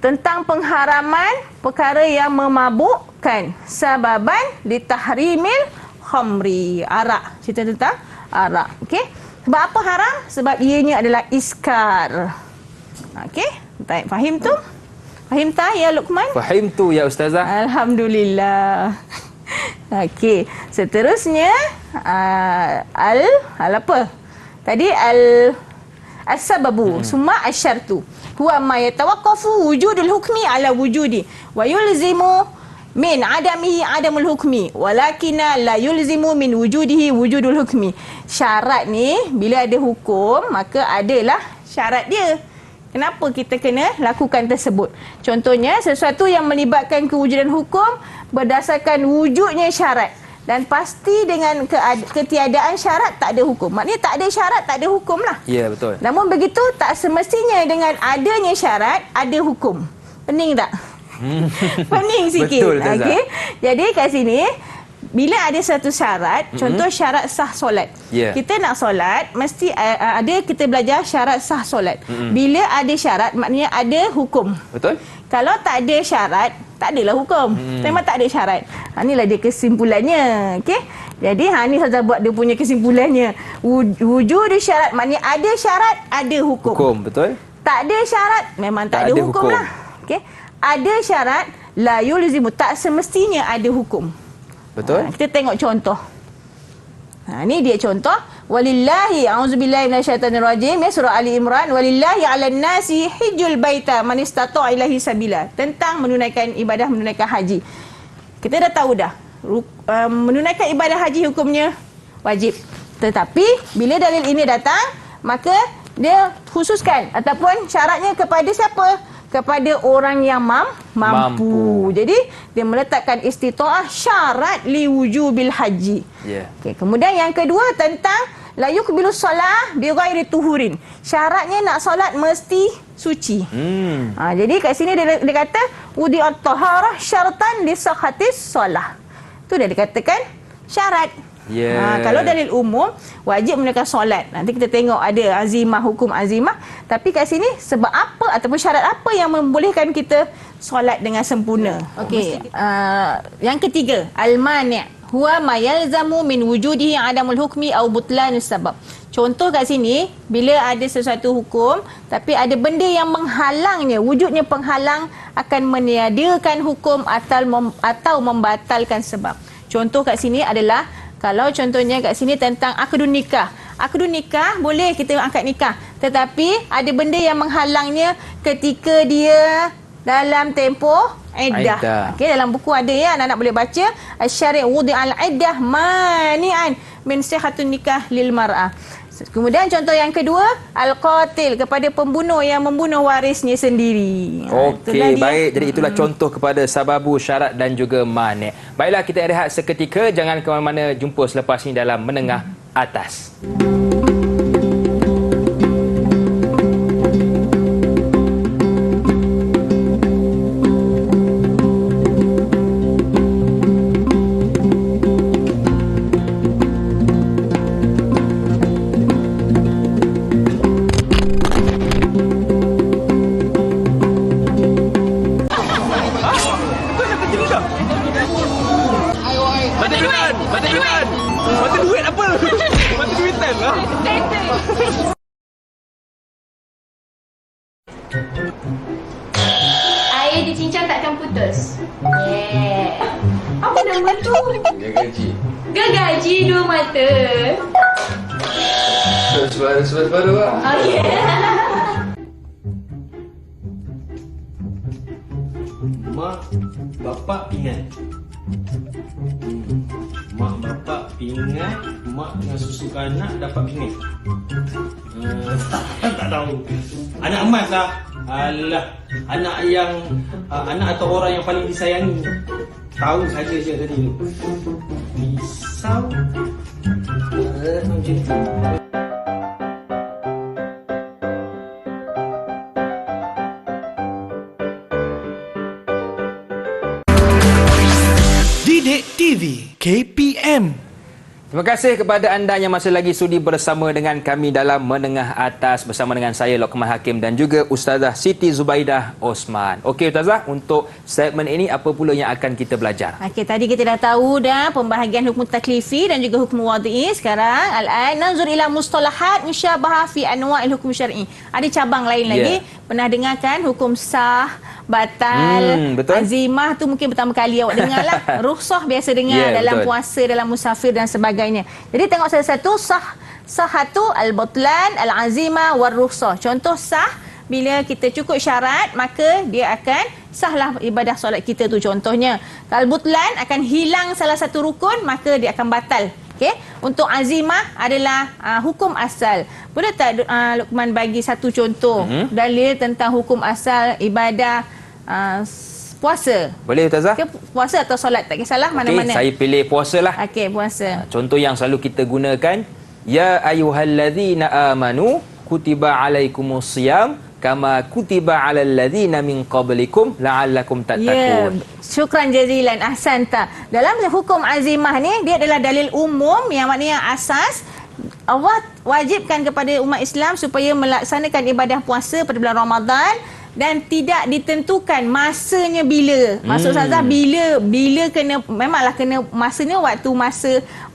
Tentang pengharaman perkara yang memabukkan, sababan litahrimil khamri, arak. Cerita tentang arak. Okey. Sebab apa haram? Sebab ianya adalah iskar. Okey. Baik, faham tu? Faham tak ya Luqman? Fahim tu ya Ustazah. Alhamdulillah. Okey, seterusnya apa? Tadi as-sababu summa asy-syartu huwa ma yatawaqqafu wujudul hukmi ala wujudi wa yulzimu min adamihi adamul hukmi walakinna la yulzimu min wujudihi wujudul hukmi. Syarat ni bila ada hukum maka adalah syarat dia. Kenapa kita kena lakukan tersebut? Contohnya, sesuatu yang melibatkan kewujudan hukum berdasarkan wujudnya syarat. Dan pasti dengan ketiadaan syarat tak ada hukum. Maknanya tak ada syarat, tak ada hukum lah. Ya, betul. Namun begitu, tak semestinya dengan adanya syarat, ada hukum. Pening tak? Pening sikit. Betul, Ustazah. Okay? Jadi kat sini, bila ada satu syarat, contoh syarat sah solat. Yeah. Kita nak solat, mesti ada kita belajar syarat sah solat. Bila ada syarat, maknanya ada hukum. Betul? Kalau tak ada syarat, tak adalah hukum. Memang tak ada syarat. Inilah dia kesimpulannya. Okey? Jadi, ni Ustazah buat dia punya kesimpulannya. Wujud syarat, maknanya ada syarat, ada hukum. Hukum, betul? Tak ada syarat, memang tak ada hukum lah. Okey? Ada syarat, la yulzimu, tak semestinya ada hukum. Betul? Kita tengok contoh. Ni dia contoh. Walillahi a'udzubillahi minasyaitonirrajim, ya, surah Ali Imran, walillahi 'alan nasi hijjul baita man istata'a ilaihi sabila. Tentang menunaikan ibadah, menunaikan haji. Kita dah tahu dah. Menunaikan ibadah haji hukumnya wajib. Tetapi bila dalil ini datang, maka dia khususkan ataupun syaratnya kepada siapa? Kepada orang yang mampu. Jadi dia meletakkan istita'ah syarat liwujubil haji. Yeah. Okay, kemudian yang kedua tentang la yuqbilus solah bi ghairi tuhurin. Syaratnya nak solat mesti suci. Jadi kat sini dia kata wudi'at taharah syaratan li sihhatis solah. Tu dia dikatakan syarat. Kalau dalil umum, wajib menunaikan solat. Nanti kita tengok ada azimah, hukum azimah. Tapi kat sini, sebab apa ataupun syarat apa yang membolehkan kita solat dengan sempurna. Okey. Yang ketiga, al-mani' huwa ma yalzamu min wujudihi adamul hukmi au butlanus sabab. Contoh kat sini, bila ada sesuatu hukum tapi ada benda yang menghalangnya, wujudnya penghalang akan meniadakan hukum atau membatalkan sebab. Contoh kat sini adalah, kalau contohnya kat sini tentang akdun nikah. Akdun nikah boleh kita angkat nikah, tetapi ada benda yang menghalangnya ketika dia dalam tempoh iddah. Okey, dalam buku ada ya, anak-anak boleh baca. Asy-syari' wudi'al iddah mani'an min sihhatun nikah lil mar'ah. Kemudian contoh yang kedua, al-qatil, kepada pembunuh yang membunuh warisnya sendiri. Okey, baik. Jadi itulah contoh kepada sababu, syarat dan juga mani'. Baiklah, kita rehat seketika. Jangan ke mana-mana. Jumpa selepas ini dalam Menengah Atas. Air dicincang takkan putus. Apa nama tu? Gergaji. Gergaji dua mata. Sebaru lah. Mak bapak pingat. Mak bapak pingat, mak dengan susu anak dapat pingat. Tak tahu. Anak emas lah. Alah, anak yang anak atau orang yang paling disayangi. Tahu saja je tadi tu. Pisau. Macam tu. Didik TV KPM. Terima kasih kepada anda yang masih lagi sudi bersama dengan kami dalam Menengah Atas bersama dengan saya Lokman Hakim dan juga Ustazah Siti Zubaidah Osman. Okey Ustazah, untuk segmen ini apa pula yang akan kita belajar? Okey, tadi kita dah tahu dah pembahagian hukum taklifi dan juga hukum wad'i. Sekarang al-an nanzur ila mustalahat musyabahah fi anwa'il hukum syar'i. Ada cabang lain lagi. Pernah dengar kan hukum sah, batal, azimah tu mungkin pertama kali awak dengar lah. Rukhsah biasa dengar dalam puasa, dalam musafir dan sebagainya. Jadi tengok satu-satu. Sahatu al-butlan, al-azimah war rukhsah. Contoh sah, bila kita cukup syarat maka dia akan sahlah ibadah solat kita tu contohnya. Al-butlan akan hilang salah satu rukun maka dia akan batal. Okey, untuk azimah adalah hukum asal. Boleh tak Luqman bagi satu contoh dalil tentang hukum asal ibadah puasa? Boleh Ustazah? Okay, puasa atau solat, tak kisahlah mana-mana. Saya pilih puasa lah. Okey, puasa. Contoh yang selalu kita gunakan, ya ayyuhallazina amanu kutiba alaikumusiyam kama kutiba alal ladzina min qablikum la'allakum tattaqun. Syukran jazilan, ahsanta. Dalam hukum azimah ni, dia adalah dalil umum yang maknanya asas Allah wajibkan kepada umat Islam supaya melaksanakan ibadah puasa pada bulan Ramadan dan tidak ditentukan masanya bila. Maksud Ustazah bila kena, memanglah kena masanya waktu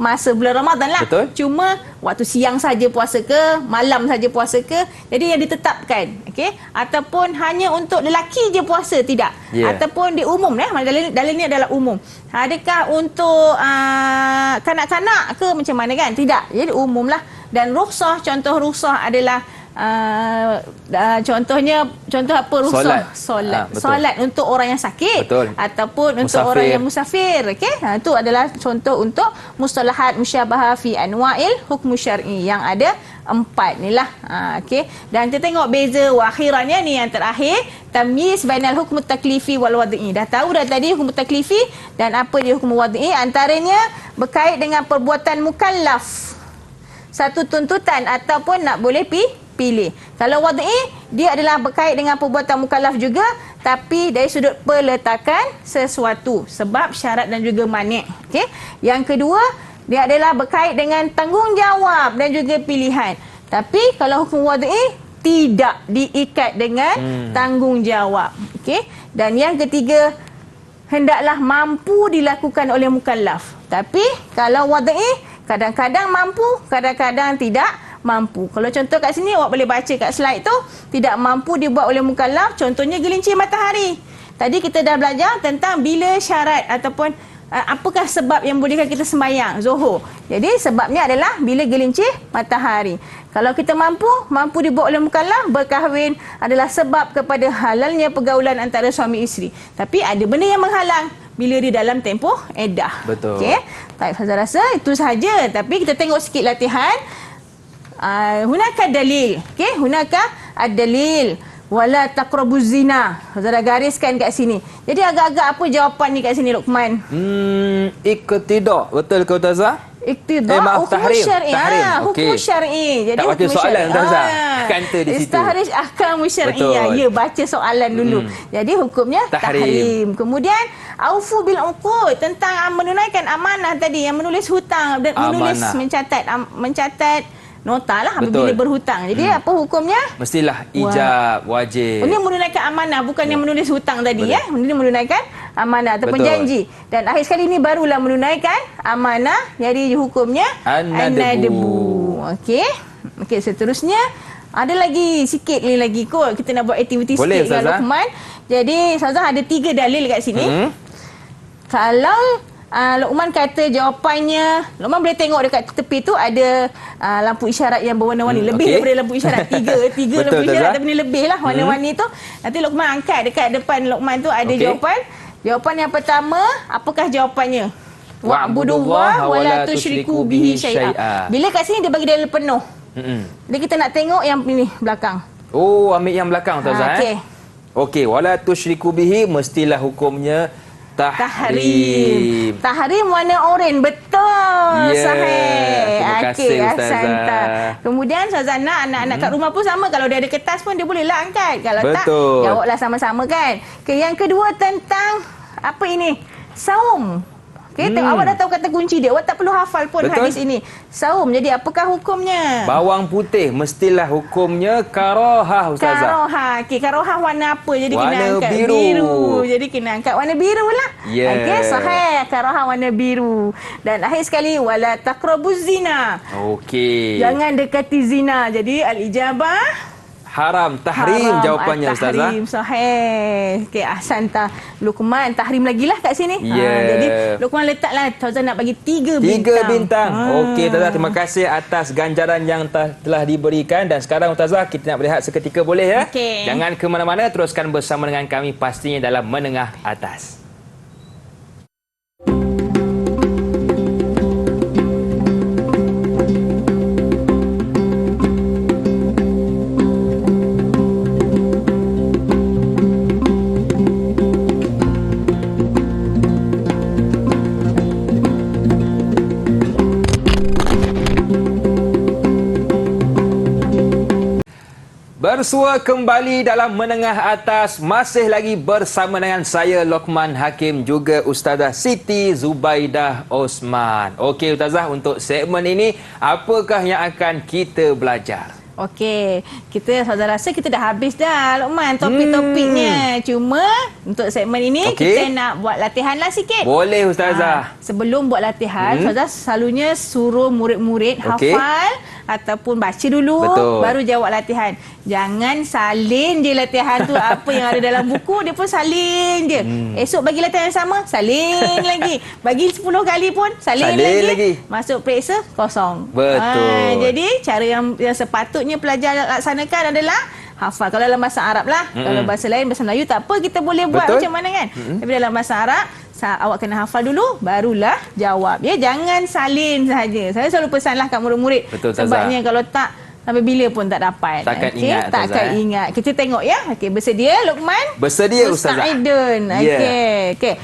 masa bulan Ramadan lah. Betul. Cuma waktu siang saja puasa ke, malam saja puasa ke, jadi yang ditetapkan, okey? Ataupun hanya untuk lelaki je puasa, tidak. Ataupun di umum dalil ni adalah umum. Adakah untuk kanak-kanak ke macam mana kan? Tidak. Jadi umumlah. Dan rukhsah, contoh rukhsah adalah contoh apa rukhsah? Solat untuk orang yang sakit. Ataupun untuk orang yang musafir. Okey, itu adalah contoh untuk mustalahat musyabahah fi anwa'il hukm syar'i yang ada 4 ni lah. Okey, dan kita tengok beza akhirannya ni yang terakhir, tamyiz bainal hukm taklifi wal wad'i. Dah tahu dah tadi hukum taklifi dan apa dia hukum wad'i, antaranya berkait dengan perbuatan mukallaf, satu tuntutan ataupun nak boleh pilih. Kalau wad'i, dia adalah berkait dengan perbuatan mukallaf juga, tapi dari sudut peletakan sesuatu, sebab, syarat dan juga mani'. Okey. Yang kedua, dia adalah berkait dengan tanggungjawab dan juga pilihan. Tapi kalau hukum wad'i tidak diikat dengan tanggungjawab. Okey. Dan yang ketiga, hendaklah mampu dilakukan oleh mukallaf. Tapi kalau wad'i kadang-kadang mampu, kadang-kadang tidak mampu. Kalau contoh kat sini awak boleh baca kat slide tu, tidak mampu dibuat oleh mukallaf, contohnya gelincir matahari. Tadi kita dah belajar tentang bila syarat ataupun apakah sebab yang bolehkan kita sembahyang Zuhur. Jadi sebabnya adalah bila gelincir matahari. Kalau kita mampu dibuat oleh mukallaf, berkahwin adalah sebab kepada halalnya pergaulan antara suami isteri. Tapi ada benda yang menghalang bila dia dalam tempoh iddah. Betul. Okey. Baik, saya rasa itu sahaja. Tapi kita tengok sikit latihan. Hunaka dalil. Okey, hunaka ad-dalil. Wala taqrabuz zina. Saudara gariskan kat sini. Jadi agak-agak apa jawapan ni kat sini, Luqman? Iqtidak. Betul ke Ustazah? Iqtidak hukum syar'i. Hukum syar'i. Jadi tak baca soalan Ustazah. Kanta di situ. Istahrij ahkam syar'iyyah. Ya, baca soalan dulu. Jadi hukumnya tahrim. Kemudian aufu bil uqud, tentang menunaikan amanah tadi, yang menulis hutang dan menulis mencatat nota lah apabila berhutang. Jadi apa hukumnya? Mestilah ijab, wajib. Ini menunaikan amanah, bukan yang menulis hutang tadi. Ya. Ini menunaikan amanah ataupun janji. Dan akhir sekali ini barulah menunaikan amanah. Jadi hukumnya an-nadbu. Okey. Okey, seterusnya ada lagi sikit ni lagi kot. Kita nak buat aktiviti sikit dengan Luqman. Jadi Ustazah ada 3 dalil kat sini. Kalau Luqman kata jawapannya, Luqman boleh tengok dekat tepi tu ada lampu isyarat yang berwarna-warni. Lebih daripada lampu isyarat. Tiga lampu isyarat, tapi lebih lah warna-warni tu. Nanti Luqman angkat dekat depan Luqman tu ada jawapan. Jawapan yang pertama, apakah jawapannya? Wa'budullah wa la tusyriku bihi syai'a. Bila kat sini dia bagi dalil penuh. Jadi kita nak tengok yang ini belakang. Oh, ambil yang belakang Ustazah. Okey, wala tusyriku bihi mestilah hukumnya tahrim. Tahrim warna oranye. Betul. Sahih. Terima kasih Ustazah. Kemudian Ustazah nak anak-anak kat rumah pun sama. Kalau dia ada kertas pun dia bolehlah angkat. Kalau tak, jawablah sama-sama kan. Yang kedua tentang apa ini? Saum. Okay, awak dah tahu kata kunci dia. Awak tak perlu hafal pun hadis ini. Saum. Jadi apakah hukumnya? Bawang putih mestilah hukumnya karahah Ustazah. Karahah. Okey, karahah warna apa? Jadi warna kena angkat biru. Jadi kena angkat warna biru lah. Okey, sahih. Karahah warna biru. Dan akhir sekali wala taqrabuz zina. Okey. Jangan dekati zina. Jadi al-ijabah haram, tahrim jawapannya Ustazah. Tahrim, sahih. Okey, ahsanta. Luqman, tahrim lagi lah kat sini. Jadi Luqman letaklah, Ustazah nak bagi 3 bintang. 3 bintang. Okey Ustazah, terima kasih atas ganjaran yang telah diberikan. Dan sekarang Ustazah, kita nak berehat seketika boleh ya? Jangan ke mana-mana, teruskan bersama dengan kami pastinya dalam Menengah Atas. Bersua kembali dalam Menengah Atas, masih lagi bersama dengan saya Luqman Hakim, juga Ustazah Siti Zubaidah Osman. Okey Ustazah, untuk segmen ini apakah yang akan kita belajar? Okey, kita saudara rasa kita dah habis dah Luqman topik-topiknya. Cuma untuk segmen ini kita nak buat latihan lah sikit. Boleh Ustazah. Sebelum buat latihan, Ustazah selalunya suruh murid-murid hafal ataupun baca dulu, baru jawab latihan. Jangan salin je latihan tu. Apa yang ada dalam buku, dia pun salin je. Esok bagi latihan yang sama, salin lagi. Bagi 10 kali pun, salin lagi. Masuk periksa, kosong. Betul. Jadi, cara yang sepatutnya pelajar laksanakan adalah hafal. Kalau dalam bahasa Arab lah. Kalau bahasa lain, bahasa Melayu, tak apa, kita boleh buat macam mana kan. Tapi dalam bahasa Arab, awak kena hafal dulu, barulah jawab. Ya, jangan salin sahaja. Saya selalu pesanlah kat murid-murid. Sebabnya kalau tak, sampai bila pun tak dapat. Takkan ingat. Kita tengok ya. Okey, bersedia Luqman? Bersedia Ustazah. Musta'idun. Okey.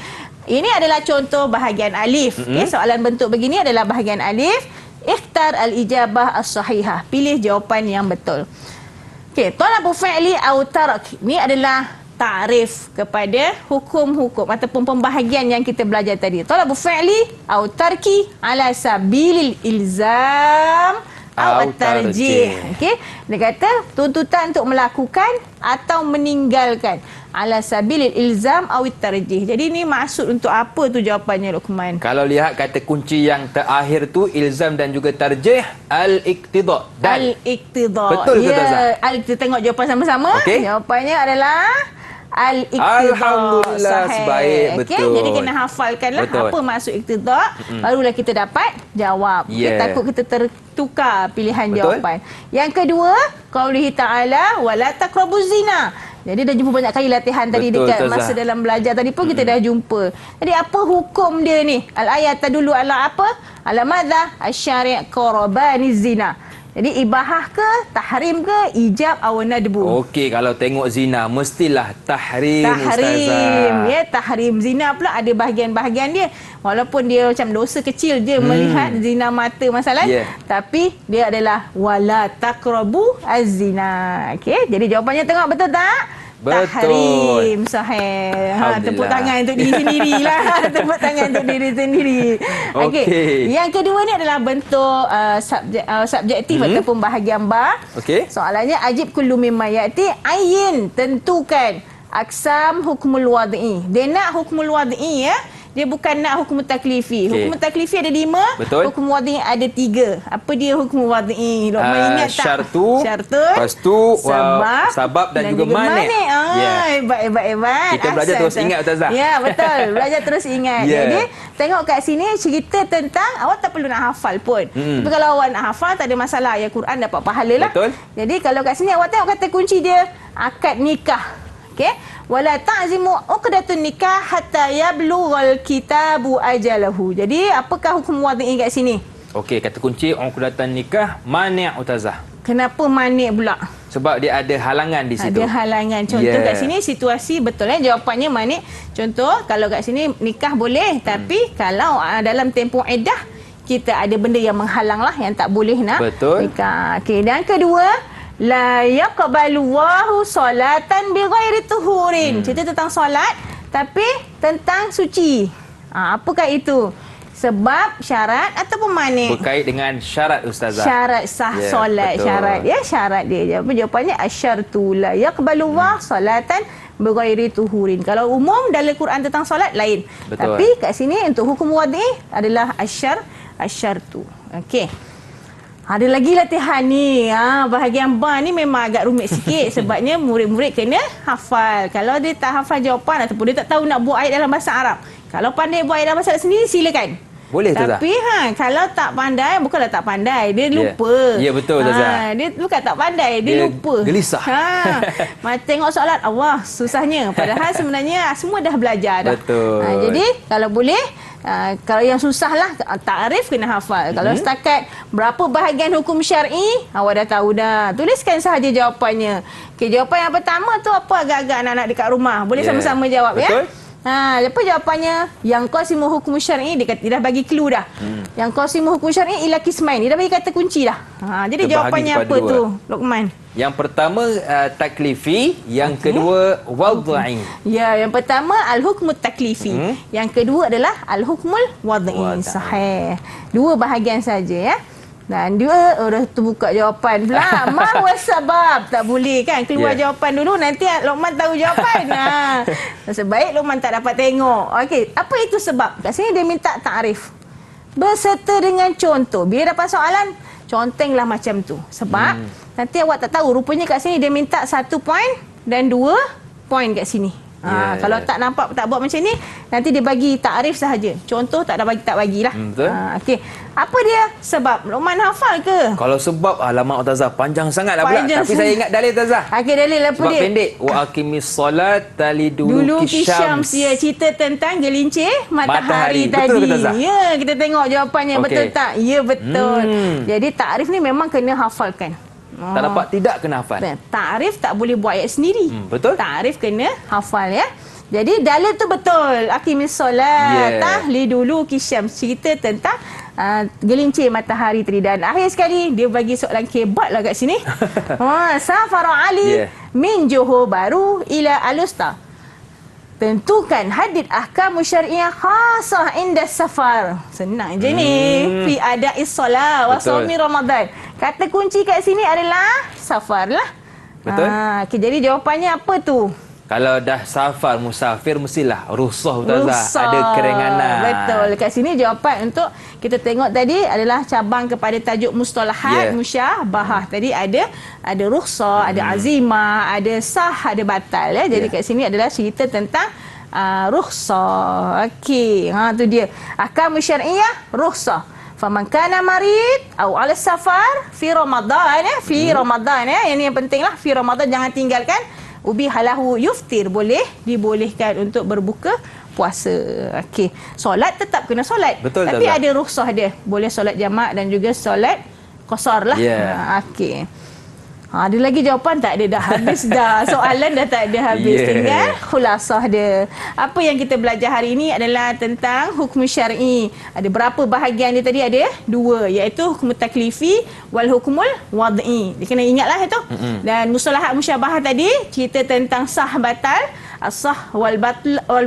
Ini adalah contoh bahagian alif. Soalan bentuk begini adalah bahagian alif. Ikhtar al-ijabah as-sahihah. Pilih jawapan yang betul. Okey, talabu fi'li au tarak. Ini adalah ta'rif kepada hukum-hukum ataupun pembahagian yang kita belajar tadi. Talabu fi'li atau tarki ala sabilil ilzam atau tarjih. Okey. Dia kata tuntutan untuk melakukan atau meninggalkan ala sabilil ilzam atau tarjih. Jadi ni maksud untuk apa tu jawapannya Luqman? Kalau lihat kata kunci yang terakhir tu ilzam dan juga tarjih al-iqtida. Al-iqtida. Betul ke Tazah? Kita tengok jawapan sama-sama. Okey. Jawapannya adalah al-iqtida. Alhamdulillah, sebaik, Okey, betul. jadi kena hafalkanlah Betul. apa maksud iqtida, barulah kita dapat jawab. Yeah. Takut kita tertukar pilihan Betul. jawapan. Yang kedua, qaulihi ta'ala wala taqrabuz zina. Jadi dah jumpa banyak kali latihan tadi Betul, dekat Ustazah. masa dalam belajar tadi pun kita dah jumpa. Jadi apa hukum dia ni? Al-ayat tadullu ala apa? Ala madza? Asy-syari' qarabaniz zina. Jadi ibahah ke, tahrim ke, ijab atau nadbu? Okey, kalau tengok zina mestilah tahrim, Tahrim. Ustazah. Ya, tahrim. Zina pula ada bahagian-bahagian dia. Walaupun dia macam dosa kecil je melihat zina mata masalah, Yeah. tapi dia adalah wala taqrabu az-zina. Okey, jadi jawapannya tengok betul tak? Betul. Tahrim. Sahih. Tepuk Alhamdulillah. tangan untuk diri sendirilah. Tepuk tangan untuk diri sendiri. Okey. Okey. Yang kedua ni adalah bentuk subjektif ataupun bahagian ba. Okey. Soalannya ajib kullu mimma ya'ti ayyin, tentukan aksam hukmul wad'i. Dia nak hukmul wad'i ya. Dia bukan nak hukum taklifi. Okey. Hukum taklifi ada 5, Betul. hukum wad'i ada 3. Apa dia hukum wad'i? Luqman ingat tak? Syartu, lepas tu, sabab dan juga mani'. Yeah. Hebat. Kita belajar terus ingat, Ustazah. Ya, betul. Belajar terus ingat. Yeah. Jadi, tengok kat sini cerita tentang awak tak perlu nak hafal pun. Tapi kalau awak nak hafal tak ada masalah. Ya Quran dapat pahala lah. Betul. Jadi kalau kat sini awak tengok kata kunci dia akad nikah. Okey. Wala ta'zimu uqdatun nikah hatta yablughal kitabu ajalahu. Jadi apakah hukum wad'i kat sini? Okey, kata kunci uqdatan nikah mani' Ustazah. Kenapa manik pula? Sebab dia ada halangan di situ. Ada halangan. Contoh Yeah. kat sini situasi betul jawapannya manik. Contoh kalau kat sini nikah boleh tapi kalau dalam tempoh iddah kita ada benda yang menghalang lah yang tak boleh nak Betul. nikah. Okey, dan kedua la yaqbalu Allahu salatan bighairi tuhurin. Cerita tentang solat tapi tentang suci. Apakah itu? Sebab syarat ataupun manik? Berkait dengan syarat Ustazah. Syarat sah Ya, solat, betul. syarat ya, syarat dia. Jawapannya asyartu la yaqbalu Allah salatan bighairi tuhurin. Kalau umum dalam Quran tentang solat lain. Betul. Tapi kat sini untuk hukum wad'i adalah asyartu. Okey. Ada lagi latihan ni. Bahagian ba ni memang agak rumit sikit sebabnya murid-murid kena hafal. Kalau dia tak hafal jawapan ataupun dia tak tahu nak buat ayat dalam bahasa Arab. Kalau pandai buat ayat dalam bahasa Arab sendiri silakan. Boleh tu, Zah? Tapi kalau tak pandai, bukanlah tak pandai, dia lupa. Ya, betul, Zah. Dia bukan tak pandai, dia Dia lupa. gelisah. Tengok soalan Allah susahnya. Padahal sebenarnya semua dah belajar dah. Betul. Jadi kalau boleh kalau yang susah lah ta'rif kena hafal. Kalau setakat berapa bahagian hukum syar'i awak dah tahu dah. Tuliskan sahaja jawapannya. Okey, jawapan yang pertama tu apa agak-agak anak-anak dekat rumah. Boleh Yeah. sama-sama jawab. Betul. Ya. Apa jawapannya? Yang qasimu hukum syar'i dia dah bagi clue dah. Yang qasimu hukum syar'i ila kismain. Dia dah bagi kata kunci dah. Jadi Terbahagi jawapannya kepada apa dua. tu, Luqman? Yang pertama taklifi, yang kedua wad'i. Ya, yang pertama al-hukmut taklifi. Yang kedua adalah al-hukmul wad'i. Wad'i. Sahih. Dua bahagian saja ya. Dan dia dah terbuka jawapan pula. Ma huwa sabab? Tak boleh kan keluar Yeah. jawapan dulu nanti Luqman tahu jawapan. Sebaik Luqman tak dapat tengok. Okey, apa itu sebab? Kat sini dia minta ta'rif. Berserta dengan contoh. Bila dapat soalan, contenglah macam tu. Sebab nanti awak tak tahu. Rupanya kat sini dia minta 1 poin dan 2 poin kat sini. Yeah. Kalau tak nampak, tak buat macam ni, nanti dia bagi takrif sahaja. Contoh tak bagilah. Betul. Okey. Apa dia sebab? Luqman hafal ke? Kalau sebab alamak Ustazah panjang sangatlah pula. Panjang Tapi saya sangat. ingat dalil Ustazah. Okey, dalil apa Sebab dia? pendek. Wa aqimis solat Dulu taliduluki Syams, syams. ya, cerita tentang gelincir matahari, Matahari. Betul tadi. ke, Tazah? Ya, kita tengok jawapannya. Okey. Betul tak? Ya, betul. Jadi takrif ni memang kena hafalkan. Tak dapat tidak kena hafal. Takrif tak boleh buat ayat sendiri. Betul. Takrif kena hafal ya. Jadi dalil tu betul. Aqimis solat Yeah. tahlidulu kisyam, cerita tentang gelincir matahari tadi. Dan akhir sekali dia bagi soalan kebat lah kat sini. Safara Ali min Johor Bahru ila Alusta. Tentukan hadid ahkam syariah khasah inda safar. Senang je ni. Fi ada'is solat wa shaumi Ramadan. Kata kunci kat sini adalah safar lah. Betul. Okay, jadi jawapannya apa tu? Kalau dah safar musafir mestilah rukhsah Ustazah. Ada kerenganan. Betul. Kat sini jawapan untuk kita tengok tadi adalah cabang kepada tajuk mustalahat musyabahah. Tadi ada rukhsah, ada azimah, ada sah, ada batal ya. Jadi kat sini adalah cerita tentang rukhsah. Okey, tu dia. Ahkam syar'iyyah rukhsah. Faman kana marid atau ala safar fi Ramadan Ramadan yang ni yang pentinglah, fi Ramadan jangan tinggalkan. Ubi halahu yuftir, dibolehkan untuk berbuka puasa. Okey. Solat tetap kena solat. Betul, tapi ada rukhsah dia. Boleh solat jamak dan juga solat qasar lah. Okey. Ada lagi jawapan? Tak ada, dah habis dah. Soalan dah tak ada habis. Tinggal khulasah dia. Apa yang kita belajar hari ini adalah tentang hukum syar'i. Ada berapa bahagian dia tadi? Ada 2, iaitu hukum taklifi wal hukumul wad'i. Dia kena ingatlah itu. Dan mustalahat musyabahah tadi cerita tentang sah batal, as-sah wal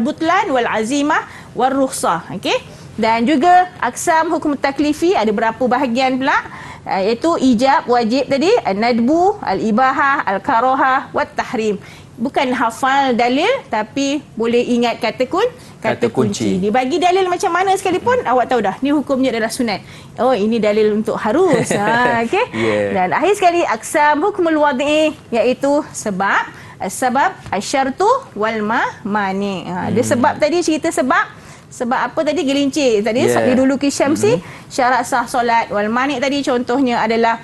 butlan wal azimah wal rukhsah. Okey. Dan juga aksam hukum taklifi ada berapa bahagian pula? Iaitu ijab, wajib tadi, an-nadbu, al-ibahah, al-karahah, wat-tahrim. Bukan hafal dalil tapi boleh ingat kata kunci. Dibagi dalil macam mana sekalipun awak tahu dah ni hukumnya adalah sunat. Oh, ini dalil untuk harus. Okey. Dan akhir sekali aksam hukmul wad'i, iaitu sebab asyartu wal mani. Dia sebab tadi cerita sebab apa tadi? Gelincir tadi liduluki syamsi, syarat sah solat. Wal mani tadi contohnya adalah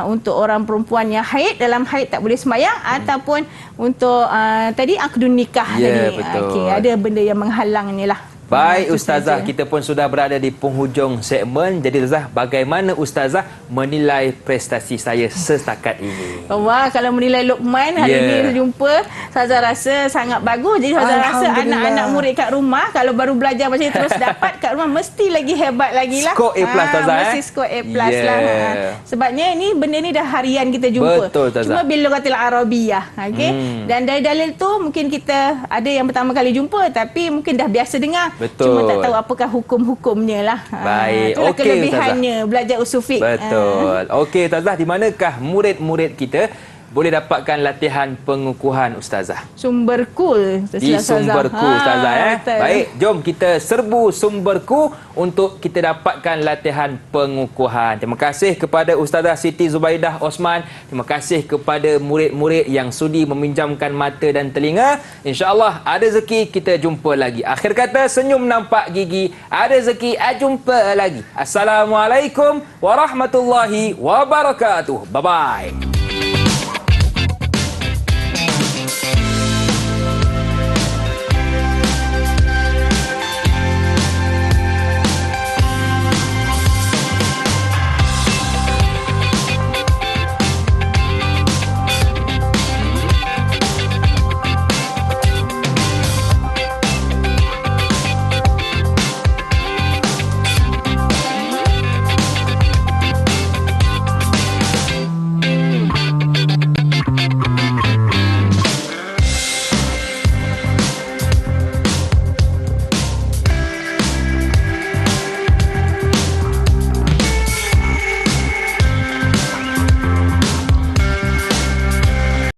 untuk orang perempuan yang haid, dalam haid tak boleh sembahyang, ataupun untuk tadi akdun nikah tadi. Okey, ada benda yang menghalang ni lah. Baik Ustazah, kita pun sudah berada di penghujung segmen. Jadi Ustazah, bagaimana Ustazah menilai prestasi saya setakat ini? Wah, kalau menilai Luqman hari ini jumpa, Ustazah rasa sangat bagus. Jadi Ustazah rasa anak-anak murid kat rumah kalau baru belajar macam ni terus dapat kat rumah, mesti lagi hebat lagi lah. Skor A+ Ustazah. Mesti skor A+ lah. Sebabnya ini benda ni dah harian kita jumpa. Betul, Ustazah. Cuma bil lughatil arabiyah. Okey. Dan dari dalil tu mungkin kita ada yang pertama kali jumpa tapi mungkin dah biasa dengar. Betul. Cuma tak tahu apakah hukum-hukumnya lah. Baik. Itulah Okey, kelebihannya belajar usul fiqh. Betul. Okey Ustazah, di manakah murid-murid kita boleh dapatkan latihan pengukuhan Ustazah? Sumberku. Di Sumberku Ustazah. Baik, jom kita serbu Sumberku untuk kita dapatkan latihan pengukuhan. Terima kasih kepada Ustazah Siti Zubaidah Osman. Terima kasih kepada murid-murid yang sudi meminjamkan mata dan telinga. InsyaAllah ada rezeki kita jumpa lagi. Akhir kata, senyum nampak gigi. Ada rezeki jumpa lagi. Assalamualaikum warahmatullahi wabarakatuh. Bye-bye.